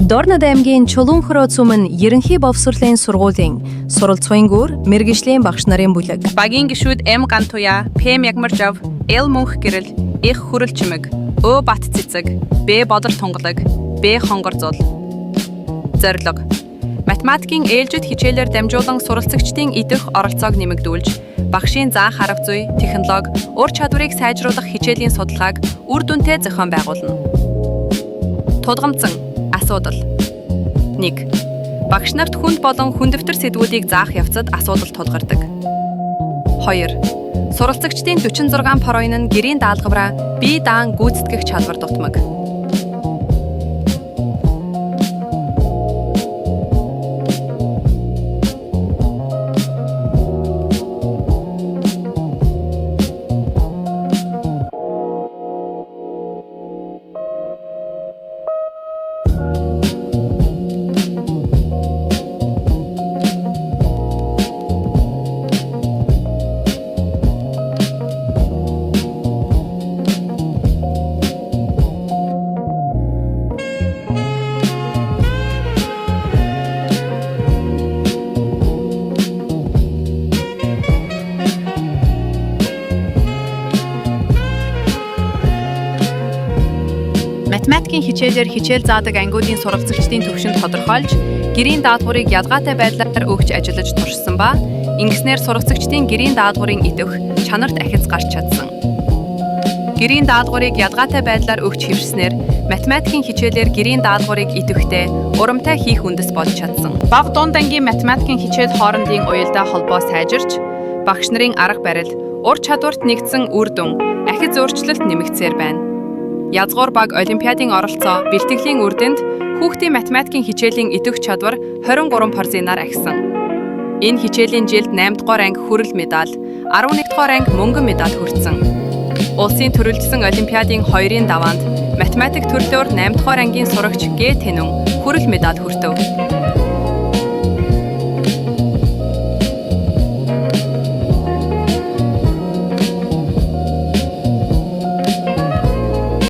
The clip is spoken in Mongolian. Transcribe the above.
Дорнод аймгийн Чулуунхөрөө цөмөн ерөнхий боловсролын сургуулийн суралцгын гүр мэргэжлийн багш нарын бүлэг. Багийн гишүүд М Гантуя, Пэм Ягмаржав, Л Мөнх гэрэл, Их Хүрэл чимэг, Ö Бат цэцэг, Б Бодор тунгалаг, Б Хонгор зул. Зорилго. Математикийн ээлжид хичээлээр дамжуулан суралцагчдын идэх оролцоог нэмэгдүүлж, багшийн заах арга зүй, технологи, ур чадварыг сайжруулах хичээлийн судалгааг үр дүнтэй зохион байгуулна. Тулгамдсан асуудал. 1. Багш нарт хүнд болон хүндэвтэр сэдвүүдийг заах явцад асуудал тулгардаг. 2. Суралцагчдын 46 паройн нь гэрийн даалгавраа бие даан гүйцэтгэх чадвар дутмаг. Математикийн хичээлээр хичээл заадаг ангиудын суралцагчдын төвшөнд тодорхойлж, гэрийн даалгаврыг ялгаатай байдлаар өгч ажиллаж туршсан ба ингэснээр суралцагчдын гэрийн даалгаврын идэх чанарт ахиц гарч чадсан. Гэрийн даалгаврыг ялгаатай байдлаар өгч хэвшснээр математикийн хичээлээр гэрийн даалгаврыг идэвхтэй, урамтай хийх үндэс болж чадсан. Бага дунд ангийн математикийн хичээл хоорондын уялдаа холбоо сайжирч, багш нарын арга барил, ур чадварт нэгдсэн үр дүн, ахиц өөрчлөлт нэмэгдсээр байна. Язгуур баг олимпиадын оролцоо, бэлтгэлийн үрдэнд хүүхдийн математикийн хичээлийн идэх чадвар 23 порзинаар ахисан. Энэ хичээлийн жилд 8 дугаар анги хүрэл медаль, 11 дугаар анги мөнгөн медаль хүртсэн. Улсын төрөлжсөн олимпиадын 2-ын даваанд математик төрлөөр 8 дугаар ангийн сурагч Г Тэнүн хүрэл медаль хүртэв.